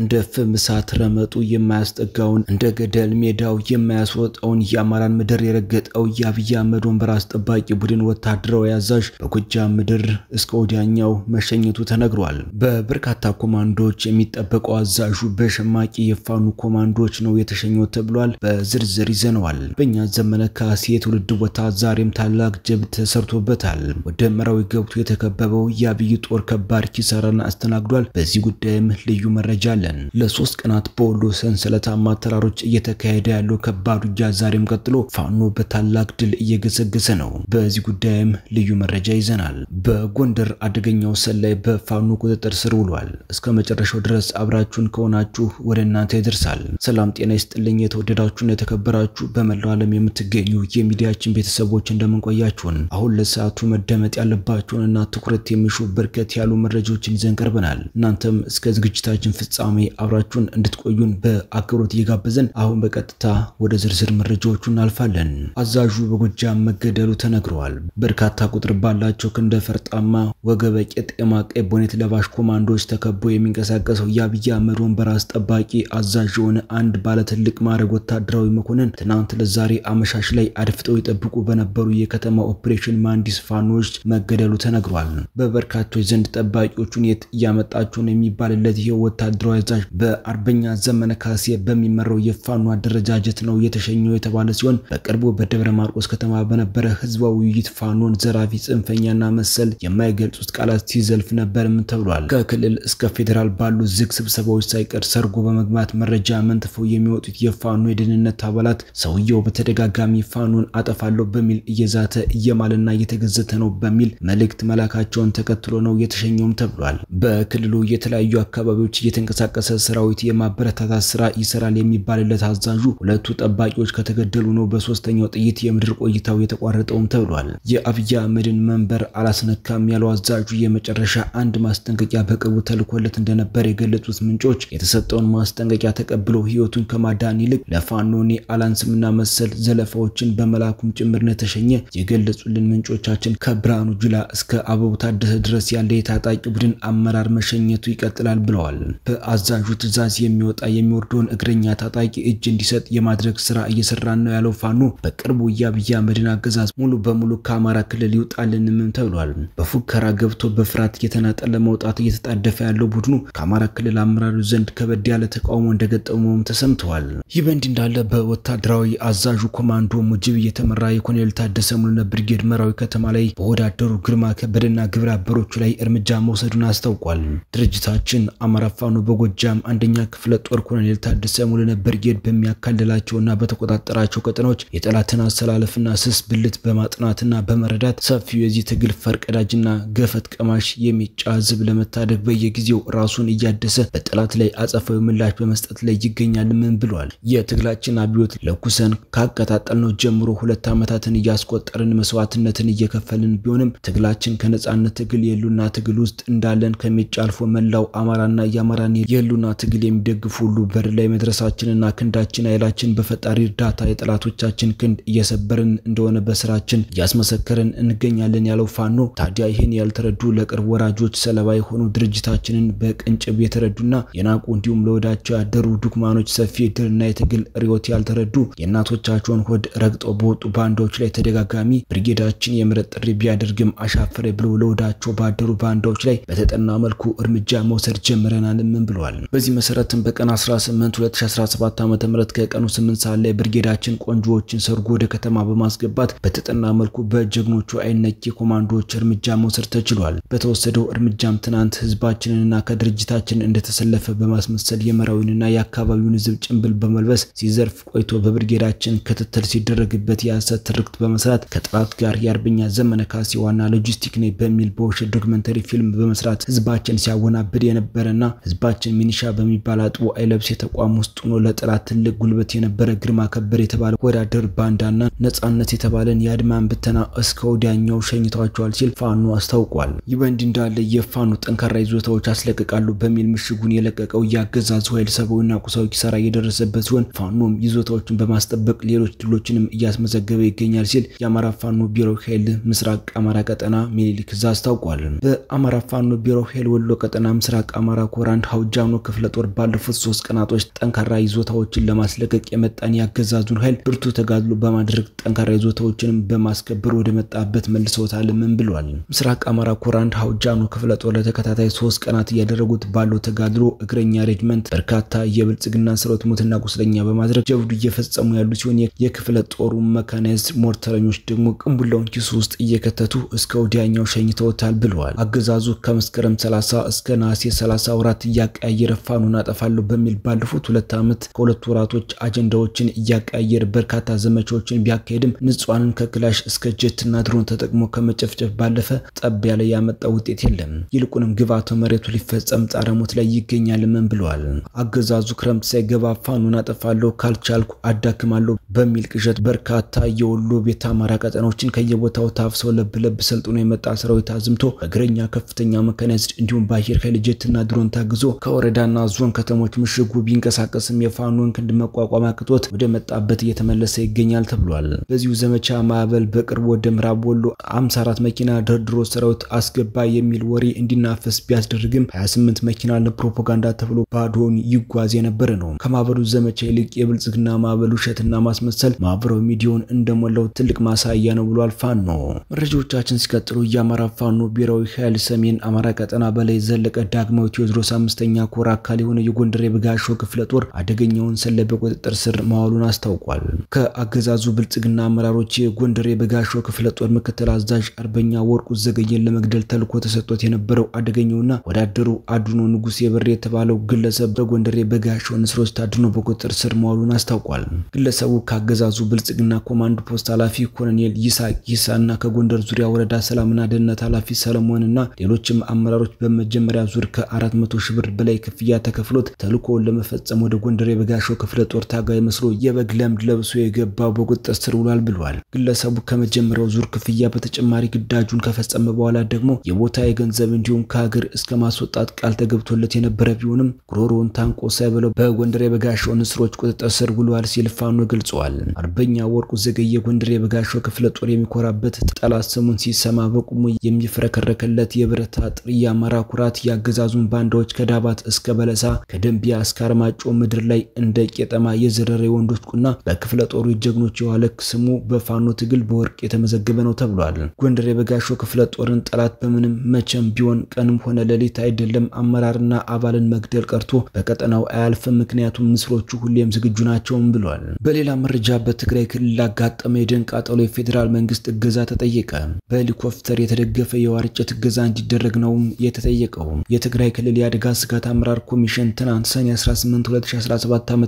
እንደ ፍም እሳት ረመጡ የማያስጠጋውን እንደ ገደል ሜዳው የማያስወጣውን የአማራን ምድር የረገጠው የአብይ አህመድ ወንበር አስጠባቂ ቡድን ወታደራዊ አዛዥ በጎጃም ምድር እስከ ወዲያኛው መሸኘቱ ተነግሯል። በበርካታ ኮማንዶዎች የሚጠበቀው አዛዡ በሸማቂ የፋኑ ኮማንዶዎች ነው የተሸኘው ተብሏል። በዝርዝር ይዘነዋል። በእኛ ዘመነ ካሴ የትውልድ ቦታ ዛሬም ታላቅ ጀብድ ተሰርቶበታል። ወደ መራዊ ገብቶ የተከበበው የአብይ ጦር ከባድ ኪሳራን አስተናግዷል። በዚህ ጉዳይም ልዩ መረጃ አለን። ለሶስት ቀናት በወሎ ሰንሰለታማ ተራሮች እየተካሄደ ያለው ከባድ ውጊያ ዛሬም ቀጥሎ ፋኖ በታላቅ ድል እየገሰገሰ ነው። በዚህ ጉዳይም ልዩ መረጃ ይዘናል። በጎንደር አደገኛው ሰላይ በፋኖ ቁጥጥር ስር ውሏል። እስከ መጨረሻው ድረስ አብራችሁን ከሆናችሁ ወደ እናንተ ይደርሳል። ሰላም ጤና ይስጥልኝ። የተወደዳችሁና የተከበራችሁ በመላው ዓለም የምትገኙ የሚዲያችን ቤተሰቦች እንደምንቆያችሁን አሁን ለሰዓቱ መደመጥ ያለባችሁንና ትኩረት የሚሹ በርከት ያሉ መረጃዎችን ይዘን ቀርበናል። እናንተም እስከ ዝግጅታችን ፍጻሜ አብራችሁን እንድትቆዩን በአክብሮት እየጋበዝን አሁን በቀጥታ ወደ ዝርዝር መረጃዎቹ እናልፋለን። አዛዡ በጎጃም መገደሉ ተነግሯል። በርካታ ቁጥር ባላቸው ክንደ ፈርጣማ ወገበ ቄጤማ ቀይ ቦኔት ለባሽ ኮማንዶዎች ተከቦ የሚንቀሳቀሰው የአብይ አህመድ ወንበር አስጠባቂ አዛዥ የሆነ አንድ ባለ ትልቅ ማዕረግ ወታደራዊ መኮንን ትናንት ለዛሬ አመሻሽ ላይ አድፍጠው ይጠብቁ በነበሩ የከተማ ኦፕሬሽን ማንዲስ ፋኖች መገደሉ ተነግሯል። በበርካቶች ዘንድ ጠባቂዎቹን የት ያመጣቸው ነው የሚባልለት ይሄ ወታደራዊ አዛዥ በአርበኛ ዘመነ ካሴ በሚመራው የፋኖ አደረጃጀት ነው የተሸኘው የተባለ ሲሆን በቅርቡ በደብረ ማርቆስ ከተማ በነበረ ህዝባዊ ውይይት ፋኖን ዘራፊ ጽንፈኛና መሰል የማይገልጹት ቃላት ሲዘልፍ ነበርም ተብሏል። ከክልል እስከ ፌደራል ባሉ ዝግ ስብሰባዎች ሳይቀር ሰርጎ በመግባት መረጃ መንጥፈው የሚወጡት የፋኖ የደህንነት አባላት ሰውየው በተደጋጋሚ ፋኖን አጠፋለሁ በሚል እየዛተ እየማለና እየተገዘተ ነው በሚል መልእክት መላካቸውን ተከትሎ ነው የተሸኘውም ተብሏል። በክልሉ የተለያዩ አካባቢዎች እየተንቀሳቀሰ ሰራዊት የማበረታታት ስራ ይሰራል የሚባልለት አዛዡ ሁለቱ ጠባቂዎች ከተገደሉ ነው በሶስተኛው ጥይት የምድር ቆይታው የተቋረጠውም ተብሏል። የአብይ አህመድን መንበር አላስነካም ያለው አዛዡ የመጨረሻ አንድ ማስጠንቀቂያ በቅርቡ ተልኮለት እንደነበር የገለጹት ምንጮች የተሰጠውን ማስጠንቀቂያ ተቀብሎ ህይወቱን ከማዳን ይልቅ ለፋኖኒ አላንስምና መሰል ዘለፋዎችን በመላኩም ጭምር ነው ተሸኘ የገለጹልን ምንጮቻችን ከብራኑ ጁላ እስከ አበቡ ታደሰ ድረስ ያለ የታጣቂ ቡድን አመራር መሸኘቱ ይቀጥላል ብለዋል። በአዛዡ ትዕዛዝ የሚወጣ የሚወርደውን እግረኛ ታጣቂ እጅ እንዲሰጥ የማድረግ ስራ እየሰራን ነው ያለው ፋኖ በቅርቡ የአብይ አህመድን አገዛዝ ሙሉ በሙሉ ከአማራ ክልል ይውጣልንም ተብሏል። በፉከራ ገብቶ በፍራት የተናጠለ መውጣት እየተጣደፈ ያለው ቡድኑ ከአማራ ክልል አመራሮች ዘንድ ከበድ ያለ ተቃውሞ እንደገጠመውም ተሰምቷል። ይህ በእንዲህ እንዳለ በወታደራዊ አዛዡ ኮማንዶ ሙጅብ የተመራ የኮሎኔል ታደሰ ሙሉነ ብርጌድ መራዊ ከተማ ላይ በወዳደሩ ግርማ ከበደና ግብረ አበሮቹ ላይ እርምጃ መውሰዱን አስታውቋል። ድርጅታችን አማራ ፋኖ በጎጃም አንደኛ ክፍለ ጦር ኮሎኔል ታደሰ ሙሉነ ብርጌድ በሚያካልላቸውና በተቆጣጠራቸው ቀጠናዎች የጠላትን አሰላለፍና ስስ ብልት በማጥናትና በመረዳት ሰፊው የዚህ ትግል ፈርቀዳጅና ገፈት ቀማሽ የሚጫዝብ ለመታደግ በየጊዜው ራሱን እያደሰ በጠላት ላይ አጸፋዊ ምላሽ በመስጠት ላይ ይገኛል ምን ብሏል። የትግላችን አብዮት ለኩሰን ካቀጣጣልነው ጀምሮ 2 ዓመታትን ያስቆጠርን መስዋዕትነትን እየከፈልን ቢሆንም ትግላችን ከነጻነት ትግል የሉና ትግል ውስጥ እንዳለን ከሚጫልፎ መላው አማራና ያማራን የሉና ትግል የሚደግፉ ሁሉ በር ላይ መድረሳችንና ክንዳችን ኃይላችን በፈጣሪ እርዳታ የጠላቶቻችን ክንድ እየሰበርን እንደሆነ በስራችን ያስመሰከረን እንገኛለን ያለው ፋኖ ታዲያ ይሄን ያልተረዱ ለቅርብ ወራጆች ሰለባ የሆኑ ድርጅታችንን በቅንጭብ የተረዱና የናቁ እንዲሁም ለወዳቸው ያደሩ ዱክማኖች ሰፊ ድልና የትግል ሪዮት ያልተረዱ የእናቶቻቸውን ሆድ ረግጠው በወጡ ባንዳዎች ላይ ተደጋጋሚ ብርጌዳችን የምረጥ ጥሪ ቢያደርግም አሻፈረ ብለው ለወዳቸው ባደሩ ባንዳዎች ላይ በተጠና መልኩ እርምጃ መውሰድ ጀምረናል ምን ብለዋል። በዚህ መሰረትም በቀን 18 2017 ዓ.ም ከቀኑ 8 ሰዓት ላይ ብርጌዳችን ቆንጆዎችን ሰርጎ ወደ ከተማ በማስገባት በተጠና መልኩ በጀግኖቹ አይነቂ ኮማንዶዎች እርምጃ መውሰድ ተችሏል። በተወሰደው እርምጃም ትናንት ህዝባችንና ከድርጅታችን እንደተሰለፈ በማስመሰል የመራዊንና የአካባቢውን ህዝብ ጭንብል በመልበስ ሲዘርፍ ቆይቶ በብርጌዳችን ክትትል ሲደረግበት ያሰት ትርክት በመስራት ከጥራት ጋር የአርበኛ ዘመነ ካሴ ዋና ሎጂስቲክ ነኝ በሚል በውሸት ዶክመንተሪ ፊልም በመስራት ህዝባችን ሲያወናብድ የነበረና ህዝባችን ሚኒሻ በሚባል አጥቦ አይለብስ የተቋም ውስጥ ሆኖ ለጥላት ትልቅ ጉልበት የነበረ ግርማ ከበር የተባለ ወዳደር ባንዳና ነጻነት የተባለን ያድማን ብተና እስከ ወዲያኛው ሸኝቷቸዋል ሲል ፋኖ አስታውቋል። ይበንዲ እንዳለ የፋኖ ጠንካራ ይዞታዎች አስለቀቃሉ በሚል ምሽጉን የለቀቀው ያገዛዙ ኃይል ሰበውና ቁሳዊ ኪሳራ እየደረሰበት ሲሆን ፋኖም ይዞታዎችን በማስጠበቅ ሌሎች ድሎችንም እያስመዘገበ ይገኛል ሲል የአማራ ፋኖ ቢሮ ኃይል ምስራቅ አማራ ቀጠና ሚኒሊክ አስታውቋል። በአማራ ፋኖ ቢሮ ኃይል ወሎ ቀጠና ምስራቅ አማራ ኮራንድ ሀውጃኖ ሀውጃኖ ክፍለ ጦር ባለፉት 3 ቀናቶች ጠንካራ ይዞታዎችን ለማስለቀቅ የመጣን ያገዛዙን ኃይል ብርቱ ተጋድሎ በማድረግ ጠንካራ ይዞታዎችን በማስከበር ወደ መጣበት መልሰውታል ምን ብሏል። ምስራቅ አማራ ኮር 1 ሀውጃኖ ክፍለ ጦር ለተከታታይ 3 ቀናት ያደረጉት ባለው ተጋድሎ እግረኛ ሬጅመንት በርካታ የብልጽግና ሰራዊት ሞትና ቁስለኛ በማድረግ ጀብዱ እየፈጸሙ ያሉ ሲሆን የክፍለ ጦሩ መካናይዝድ ሞርተረኞች ደግሞ ቅንቡላውን ኪሱ ውስጥ እየከተቱ እስከ ወዲያኛው ሸኝተውታል ብለዋል። አገዛዙ ከመስከረም 30 እስከ ነሐሴ 30 ወራት እያቀያየረ ፋኖን አጠፋለሁ በሚል ባለፉት 2 ዓመት ከሁለት ወራቶች አጀንዳዎችን እያቀያየረ በርካታ ዘመቻዎችን ቢያካሄድም ንጹሃንን ከክላሽ እስከ ጀትና ድሮን ተጠቅሞ ከመጨፍጨፍ ባለፈ ጠብ ያለ ያመጣው ውጤት የለም። ይልቁንም ግባቱ መሬቱ ሊፈጸም ጣረሞት ላይ ይገኛል ምን ብለዋል። አገዛዙ ክረምት ሳይገባ ፋኖን አጠፋለሁ ካልቻልኩ አዳክማለሁ በሚል ቅዠት በርካታ የወሎ ቤት አማራ ቀጠናዎችን ከየቦታው ታፍሰው ለብለብ ሰልጥኖ የመጣ ሰራዊት አዝምቶ እግረኛ ከፍተኛ መካናይዝድ እንዲሁም ባየር ኃይል ጀትና ድሮን ታግዞ ከወረዳና ዞን ከተሞች ምሽጉ ቢንቀሳቀስም የፋኖን ክንድ መቋቋም አቅቶት ወደ መጣበት እየተመለሰ ይገኛል ተብሏል። በዚሁ ዘመቻ ማዕበል በቅርብ ወደ ምዕራብ ወሎ 54 መኪና ደርድሮ ሰራዊት አስገባ የሚል ወሬ እንዲናፈስ ቢያስደርግም 28 መኪና ለፕሮፓጋንዳ ተብሎ ባዶን ይጓዝ የነበረ ነው። ከማዕበሉ ዘመቻ ይልቅ የብልጽግና ማዕበሉ ሸትና ማስመሰል ማህበራዊ ሚዲያውን እንደሞላው ትልቅ ማሳያ ነው ብሏል ፋኖ። መረጃዎቻችን ሲቀጥሉ የአማራ ፋኖ ብሔራዊ ኃይል ሰሜን አማራ ቀጠና በላይ ዘለቀ ዳግማዊ ቴዎድሮስ 5ኛ ኮር አካል የሆነ የጎንደር የበጋሻው ክፍለ ጦር አደገኛውን ሰላይ በቁጥጥር ስር ማዋሉን አስታውቋል። ከአገዛዙ ብልጽግና አመራሮች የጎንደር የበጋሻው ክፍለ ጦር ምክትል አዛዥ አርበኛ ወርቁ ዘገየን ለመግደል ተልኮ ተሰጥቶት የነበረው አደገኛውና ወዳደሩ አዱኖ ንጉስ የበሬ የተባለው ግለሰብ በጎንደር የበጋሻው ንስሮች ታድኖ በቁጥጥር ስር ማዋሉን አስታውቋል። ግለሰቡ ከአገዛዙ ብልጽግና ኮማንድ ፖስት ኃላፊ ኮሎኔል ይሳቅ ይሳና ከጎንደር ዙሪያ ወረዳ ሰላምና ደህንነት ኃላፊ ሰለሞንና ሌሎችም አመራሮች በመጀመሪያ ዙር ከ400 ሺህ ብር በላይ ክፍያ ተከፍሎት ተልኮውን ለመፈጸም ወደ ጎንደር የበጋሻው ክፍለ ጦር ታጋይ መስሎ የበግ ለምድ ለብሶ የገባው በቁጥጥር ስር ውሏል ብሏል። ግለሰቡ ከመጀመሪያው ዙር ክፍያ በተጨማሪ ግዳጁን ከፈጸመ በኋላ ደግሞ የቦታ የገንዘብ እንዲሁም ከሀገር እስከ ማስወጣት ቃል ተገብቶለት የነበረ ቢሆንም ጉሮሮን ታንቆ ሳይበለው በጎንደር የበጋሻው ንስሮች ቁጥጥር ስር ውሏል ሲል ፋኖ ገልጿል። አርበኛ ወርቁ ዘገየ ጎንደር የበጋሻው ክፍለ ጦር የሚኮራበት ጠላት ስሙን ሲሰማ በቁሙ የሚፈረከረከለት የብረት አጥር የአማራ ኩራት ያገዛዙን ባንዳዎች ከዳባት እስከ በለሳ ከደንቢያ እስከ አርማጮ ምድር ላይ እንደ ቄጠማ የዘረረ ወንዶች ቁና በክፍለ ጦሩ ጀግኖች የዋለክ ስሙ በፋኖ ትግል በወርቅ የተመዘገበ ነው ተብሏል። ጎንደር የበጋሻው ክፍለ ጦርን ጠላት በምንም መቼም ቢሆን ቀንም ሆነ ሌሊት አይደለም አመራርና አባልን መግደል ቀርቶ በቀጠናው አያልፍም ምክንያቱም ንስሮቹ ሁሌም ዝግጁ ናቸው ብሏል። በሌላ መረጃ በትግራይ ክልል አጋጠመ የደን ቃጠሎ የፌደራል መንግስት እገዛ ተጠየቀ። በሄሊኮፕተር የተደገፈ የዋርጭት እገዛ እንዲደረግ ነው የተጠየቀው። የትግራይ ክልል የአደጋ ስጋት አመራር ኮሚሽን ትናንት ሰኔ 18 2017 ዓ.ም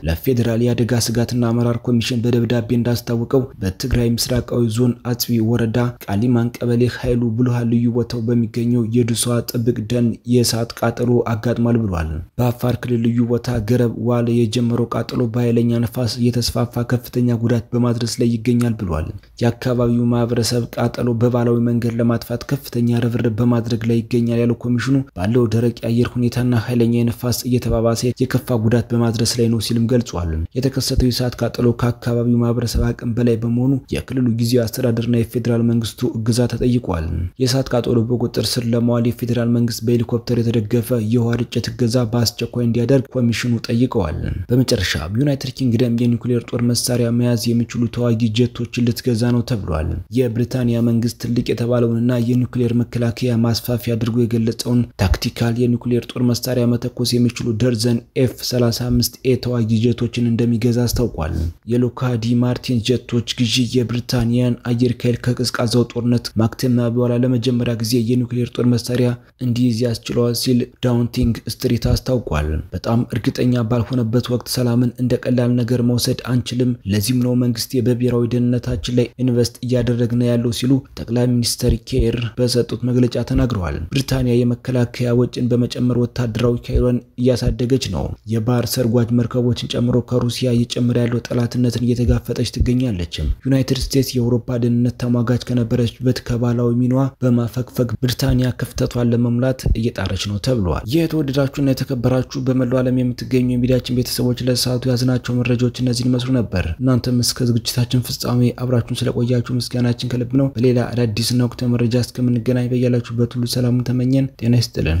ለፌደራል የአደጋ ስጋትና አመራር ኮሚሽን በደብዳቤ እንዳስታወቀው በትግራይ ምስራቃዊ ዞን አጽቢ ወረዳ ቃሊማን ቀበሌ ኃይሉ ብሉሃ ልዩ ቦታው በሚገኘው የዱሷ ጥብቅ ደን የእሳት ቃጠሎ አጋጥሟል ብሏል። በአፋር ክልል ልዩ ቦታ ገረብ ዋለ የጀመረው ቃጠሎ በኃይለኛ ነፋስ እየተስፋፋ ከፍተኛ ጉዳት በማድረስ ላይ ይገኛል ብሏል። የአካባቢው ማህበረሰብ ቃጠሎ በባህላዊ መንገድ ለማጥፋት ከፍተኛ ርብርብ በማድረግ ላይ ይገኛል ያለው ኮሚሽኑ ባለው ደረቅ የአየር ሁኔታና ኃይለኛ ነፋስ እየተባባሰ የከፋ ጉዳት በማድረስ ላይ ነው ሲልም ገልጿል። የተከሰተው የእሳት ቃጠሎ ከአካባቢው ማህበረሰብ አቅም በላይ በመሆኑ የክልሉ ጊዜያዊ አስተዳደርና የፌደራል መንግስቱ እገዛ ተጠይቋል። የእሳት ቃጠሎ በቁጥጥር ስር ለማዋል የፌደራል መንግስት በሄሊኮፕተር የተደገፈ የውሃ ርጭት እገዛ በአስቸኳይ እንዲያደርግ ኮሚሽኑ ጠይቀዋል። በመጨረሻ ዩናይትድ ኪንግደም የኒውክሌር ጦር መሳሪያ መያዝ የሚችሉ ተዋጊ ጀቶችን ልትገዛ ነው ተብሏል። የብሪታንያ መንግስት ትልቅ የተባለውንና የኒውክሌር መከላከያ ማስፋፊያ አድርጎ የገለጸውን ታክቲካል የኒውክሌር ጦር መሳሪያ መተኮስ የሚችሉ ደርዘን F-35A ተዋጊ ጀቶችን እንደሚገዛ አስታውቋል። የሎክሂድ ማርቲን ጀቶች ግዢ የብሪታንያን አየር ኃይል ከቀዝቃዛው ጦርነት ማክተሚያ በኋላ ለመጀመሪያ ጊዜ የኒውክሌር ጦር መሳሪያ እንዲይዝ ያስችለዋል ሲል ዳውንቲንግ ስትሪት አስታውቋል። በጣም እርግጠኛ ባልሆነበት ወቅት ሰላምን እንደ ቀላል ነገር መውሰድ አንችልም፣ ለዚህም ነው መንግስት በብሔራዊ ደህንነታችን ላይ ኢንቨስት እያደረግን ያለው ሲሉ ጠቅላይ ሚኒስትር ኬር በሰጡት መግለጫ ተናግረዋል። ብሪታንያ የመከላከያ ወጪን በመጨመር ወታደራዊ ኃይሏን እያሳደገች ነው። የባህር ሰርጓጅ መርከቦችን ጨምሮ ከሩሲያ እየጨመረ ያለው ጠላትነትን እየተጋፈጠች ትገኛለች። ዩናይትድ ስቴትስ የአውሮፓ ደህንነት ተሟጋች ከነበረችበት ከባህላዊ ሚናዋ በማፈግፈግ ብሪታንያ ክፍተቷን ለመሙላት እየጣረች ነው ተብሏል። የተወደዳችሁና የተከበራችሁ በመላው ዓለም የምትገኙ የሚዲያችን ቤተሰቦች ለሰዓቱ ያዝናቸው መረጃዎች እነዚህን መስሉ ነበር። እናንተም እስከ ዝግጅታችን ፍጻሜ አብራችሁን ስለቆያችሁ ምስጋናችን ከልብ ነው። በሌላ አዳዲስና ወቅታዊ መረጃ እስከምንገናኝ በያላችሁበት ሁሉ ሰላም ተመኘን። ጤና ይስጥልን።